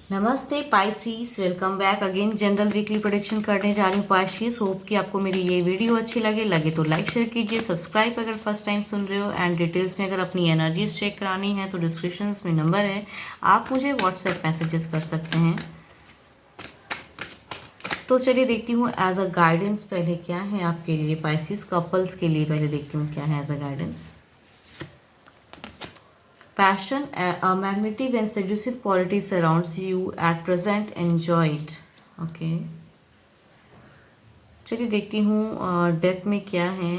नमस्ते Pisces, welcome back again. General weekly prediction करने जा रही हूँ पाइसीस। होप कि आपको मेरी ये वीडियो अच्छी लगे तो लाइक शेयर कीजिए, सब्सक्राइब अगर फर्स्ट टाइम सुन रहे हो। एंड डिटेल्स में अगर अपनी एनर्जीज चेक करानी है तो डिस्क्रिप्शन में नंबर है, आप मुझे व्हाट्सएप मैसेजेस कर सकते हैं। तो चलिए देखती हूँ एज अ गाइडेंस पहले क्या है आपके लिए पाइसीस कपल्स के लिए। पहले देखती हूँ क्या है as a guidance. Passion, a magnetic and seductive quality surrounds you at present. Enjoy it. Okay. चलिए देखती हूँ डेक में क्या है।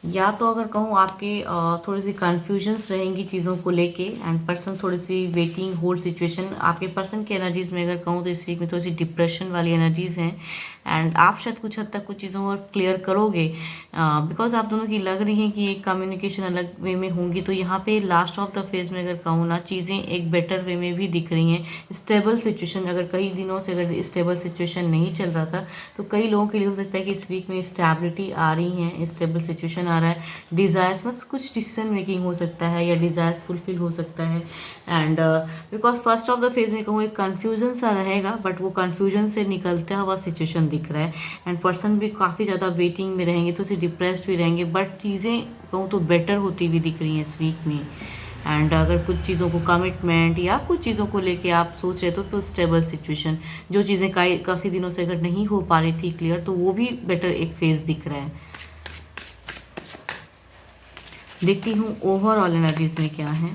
या तो अगर कहूँ आपके थोड़ी सी कन्फ्यूजन्स रहेंगी चीज़ों को लेके, एंड पर्सन थोड़ी सी वेटिंग होल्ड सिचुएशन। आपके पर्सन की एनर्जीज में अगर कहूँ तो इस वीक में थोड़ी सी डिप्रेशन वाली एनर्जीज हैं। एंड आप शायद कुछ हद तक कुछ चीज़ों को क्लियर करोगे, बिकॉज आप दोनों की लग रही हैं कि एक कम्युनिकेशन अलग वे में होंगी। तो यहाँ पे लास्ट ऑफ द फेज में अगर कहूँ ना, चीज़ें एक बेटर वे में भी दिख रही हैं। स्टेबल सिचुएशन, अगर कई दिनों से अगर स्टेबल सिचुएशन नहीं चल रहा था तो कई लोगों के लिए हो सकता है कि इस वीक में स्टेबिलिटी आ रही है, स्टेबल सिचुएशन आ रहा है। डिज़ायर्स मतलब कुछ डिसीजन मेकिंग हो सकता है या डिज़ायर्स फुलफिल हो सकता है। And because first of the phase में कहूँ एक कन्फ्यूजन सा रहेगा, बट वो कन्फ्यूजन से निकलता हुआ सिचुएशन दिख रहा है। एंड पर्सन भी काफ़ी ज़्यादा वेटिंग में रहेंगे, तो डिप्रेस्ड भी रहेंगे, बट चीज़ें कहूँ तो बेटर होती हुई दिख रही हैं इस वीक में। एंड अगर कुछ चीज़ों को कमिटमेंट या कुछ चीज़ों को लेके आप सोच रहे तो स्टेबल सिचुएशन, जो चीज़ें काफ़ी दिनों से अगर नहीं हो पा रही थी क्लियर, तो वो भी बेटर एक फेज दिख रहा है। देखती हूँ ओवरऑल एनर्जीज में क्या है।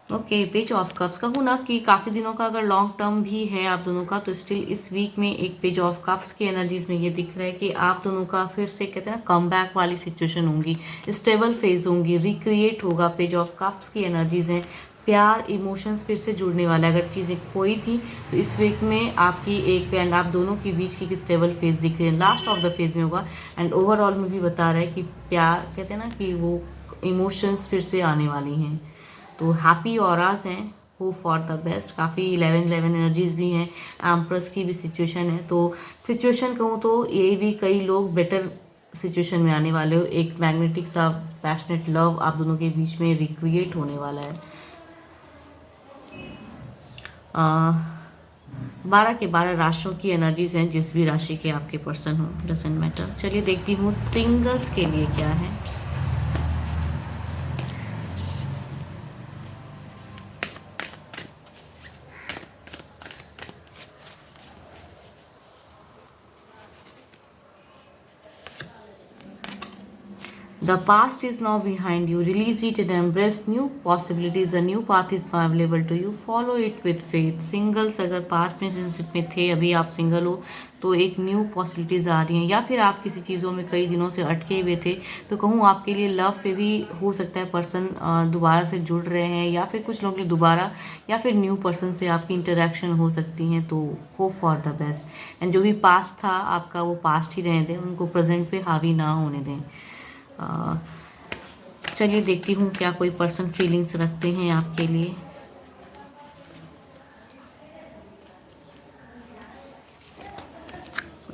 Okay, page of cups. कहूँ ना कि काफ़ी दिनों का अगर लॉन्ग टर्म भी है आप दोनों का, तो स्टिल इस वीक में एक पेज ऑफ कप्स की एनर्जीज में ये दिख रहा है कि आप दोनों का फिर से कहते हैं ना कम बैक वाली सिचुएशन होंगी, स्टेबल फेज होंगी, रिक्रिएट होगा। पेज ऑफ कप्स की एनर्जीज हैं, प्यार इमोशंस फिर से जुड़ने वाला है। अगर चीज़ें खोई थी तो इस वीक में आपकी एक एंड आप दोनों के बीच की एक स्टेबल फेज दिख रही है, लास्ट ऑफ द फेज में होगा। एंड ओवरऑल में भी बता रहा है कि प्यार कहते हैं ना कि वो इमोशंस फिर से आने वाली हैं। तो हैप्पी ऑराज हैं, होप फॉर द बेस्ट। काफ़ी 11-11 एनर्जीज भी हैं, एम्प्रेस की भी सिचुएशन है। तो सिचुएशन कहूँ तो ये भी कई लोग बेटर सिचुएशन में आने वाले हो। एक मैग्नेटिक सा पैशनेट लव आप दोनों के बीच में रिक्रिएट होने वाला है। 12 के 12 राशियों की एनर्जीज हैं, जिस भी राशि के आपके पर्सन हो, डजेंट मैटर। चलिए देखती हूँ सिंगल्स के लिए क्या है। The past is now behind you. Release it and embrace new possibilities. A new path is now available to you. Follow it with faith. Singles अगर पास्ट में रिलेशनशिप में थे, अभी आप सिंगल हो, तो एक न्यू पॉसिबिलिटीज़ आ रही हैं। या फिर आप किसी चीज़ों में कई दिनों से अटके हुए थे, तो कहूँ आपके लिए लव पे भी हो सकता है पर्सन दोबारा से जुड़ रहे हैं, या फिर कुछ लोगों के लिए दोबारा या फिर न्यू पर्सन से आपकी इंटरेक्शन हो सकती हैं। तो hope for the best. And जो भी पास्ट था आपका, वो पास्ट ही रहने दें, उनको प्रेजेंट पे हावी ना होने दें। चलिए देखती हूँ क्या कोई पर्सन फीलिंग्स रखते हैं आपके लिए।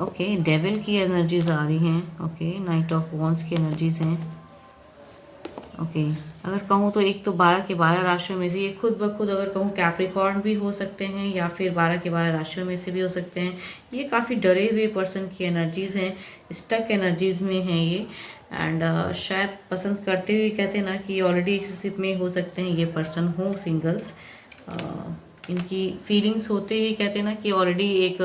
ओके, डेविल की एनर्जीज आ रही हैं। ओके, नाइट ऑफ वॉन्ड्स की एनर्जीज हैं। ओके, अगर कहूँ तो एक तो 12 के 12 राशियों में से ये खुद ब खुद अगर कहूँ कैप्रिकॉर्न भी हो सकते हैं, या फिर 12 के 12 राशियों में से भी हो सकते हैं। ये काफ़ी डरे हुए पर्सन की एनर्जीज़ हैं, स्टक एनर्जीज़ में हैं ये। एंड शायद पसंद करते हुए कहते हैं ना कि ऑलरेडी रिलेशनशिप में हो सकते हैं ये पर्सन हो सिंगल्स। इनकी फीलिंग्स होते ही कहते हैं ना कि ऑलरेडी एक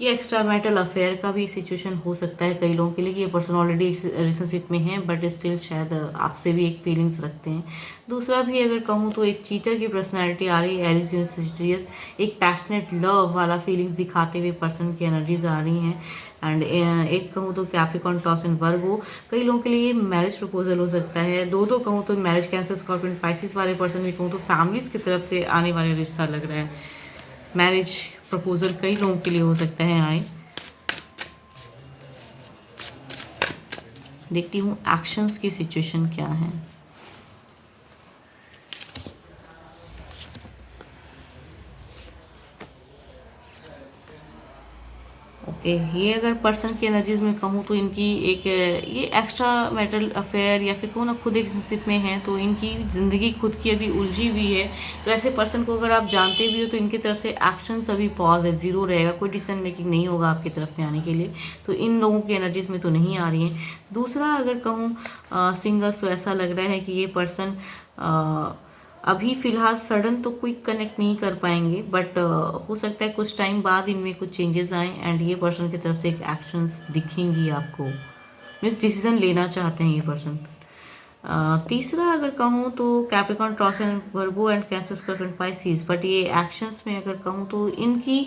ये एक्स्ट्रा मैरिटल अफेयर का भी सिचुएशन हो सकता है कई लोगों के लिए कि ये पर्सन ऑलरेडी रिलेशनशिप में है, बट स्टिल शायद आपसे भी एक फीलिंग्स रखते हैं। दूसरा भी अगर कहूँ तो एक चीटर की पर्सनैलिटी आ रही है, एरियस, एक पैशनेट लव वाला फीलिंग्स दिखाते हुए पर्सन की एनर्जीज आ रही हैं। एंड एक कहूँ तो कैप्रिकॉर्न, टॉस एंड वर्गो, कई लोगों के लिए मैरिज प्रपोजल हो सकता है। दो कहूँ तो मैरिज, कैंसर, स्कॉर्पियन, पाइसिस वाले पर्सन भी कहूँ तो फैमिलीज की तरफ से आने वाले रिश्ता लग रहा है। मैरिज प्रपोजल कई लोगों के लिए हो सकता है आए। देखती हूँ एक्शंस की सिचुएशन क्या है। ओके, ये अगर पर्सन की एनर्जीज में कहूँ तो इनकी एक ये एक्स्ट्रा मैरिटल अफेयर या फिर कहूँ ना खुद एक रिलेशनशिप में है, तो इनकी ज़िंदगी खुद की अभी उलझी हुई है। तो ऐसे पर्सन को अगर आप जानते भी हो तो इनकी तरफ से एक्शंस अभी पॉज है, ज़ीरो रहेगा, कोई डिसीजन मेकिंग नहीं होगा आपकी तरफ में आने के लिए। तो इन लोगों की एनर्जीज में तो नहीं आ रही है। दूसरा अगर कहूँ सिंगल्स, तो ऐसा लग रहा है कि ये पर्सन अभी फ़िलहाल सडन तो क्विक कनेक्ट नहीं कर पाएंगे, बट हो सकता है कुछ टाइम बाद इनमें कुछ चेंजेस आएँ एंड ये पर्सन की तरफ से एक एक्शंस दिखेंगी आपको, मीन्स डिसीजन लेना चाहते हैं ये पर्सन। तीसरा अगर कहूँ तो Capricorn, taurus and Virgo and cancer, Scorpio and Pisces, but ये एक्शंस में अगर कहूँ तो इनकी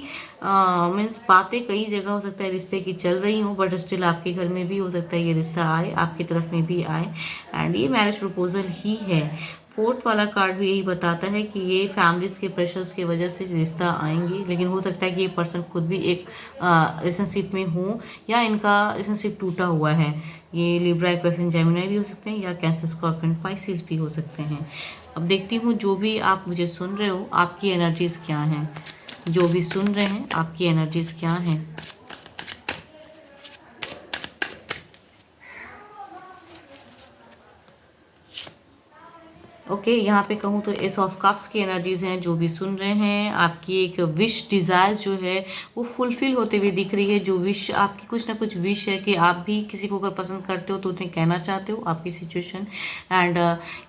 मीन्स बातें कई जगह हो सकता है रिश्ते की चल रही हूँ, बट स्टिल आपके घर में भी हो सकता है ये रिश्ता आए, आपकी तरफ में भी आए एंड ये मैरिज प्रपोजल ही है। फोर्थ वाला कार्ड भी यही बताता है कि ये फैमिलीज़ के प्रेशर्स की वजह से रिश्ता आएंगे, लेकिन हो सकता है कि ये पर्सन खुद भी एक रिलेशनशिप में हो या इनका रिलेशनशिप टूटा हुआ है। ये लिब्रा, एक्वेरियस, जेमिनी भी हो सकते हैं या कैंसर, स्कॉर्पियो, पाइसिस भी हो सकते हैं। अब देखती हूँ जो भी आप मुझे सुन रहे हो आपकी एनर्जीज़ क्या हैं, जो भी सुन रहे हैं आपकी एनर्जीज़ क्या हैं। ओके, यहाँ पे कहूँ तो एस ऑफ कप्स की एनर्जीज हैं, जो भी सुन रहे हैं आपकी एक विश, डिज़ायर जो है वो फुलफिल होते हुए दिख रही है। जो विश आपकी कुछ ना कुछ विश है कि आप भी किसी को अगर पसंद करते हो तो उन्हें कहना चाहते हो आपकी सिचुएशन एंड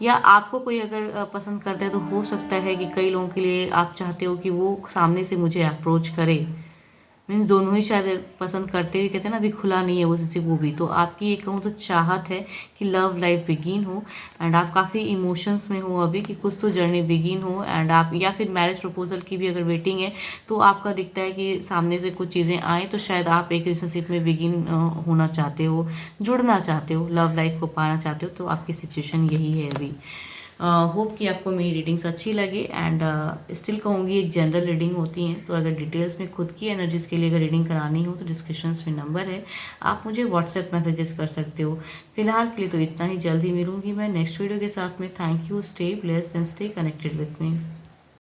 या आपको कोई अगर पसंद करता है तो हो सकता है कि कई लोगों के लिए आप चाहते हो कि वो सामने से मुझे अप्रोच करे, मीन्स दोनों ही शायद पसंद करते हुए कहते हैं ना अभी खुला नहीं है वो किसी वो भी। तो आपकी एक कहूँ तो चाहत है कि लव लाइफ बिगिन हो एंड आप काफ़ी इमोशंस में हो अभी कि कुछ तो जर्नी बिगिन हो एंड आप या फिर मैरिज प्रपोजल की भी अगर वेटिंग है तो आपका दिखता है कि सामने से कुछ चीज़ें आएँ, तो शायद आप एक रिलेशनशिप में बिगिन होना चाहते हो, जुड़ना चाहते हो, लव लाइफ को पाना चाहते हो। तो आपकी सिचुएशन यही है अभी। होप कि आपको मेरी रीडिंग्स अच्छी लगे एंड स्टिल कहूँगी एक जनरल रीडिंग होती हैं, तो अगर डिटेल्स में खुद की एनर्जीज़ के लिए अगर रीडिंग करानी हो तो डिस्क्रिप्शन में नंबर है, आप मुझे व्हाट्सएप मैसेजेस कर सकते हो। फिलहाल के लिए तो इतना ही, जल्द ही मिलूंगी मैं नेक्स्ट वीडियो के साथ में। Thank you, stay blessed and stay connected with me.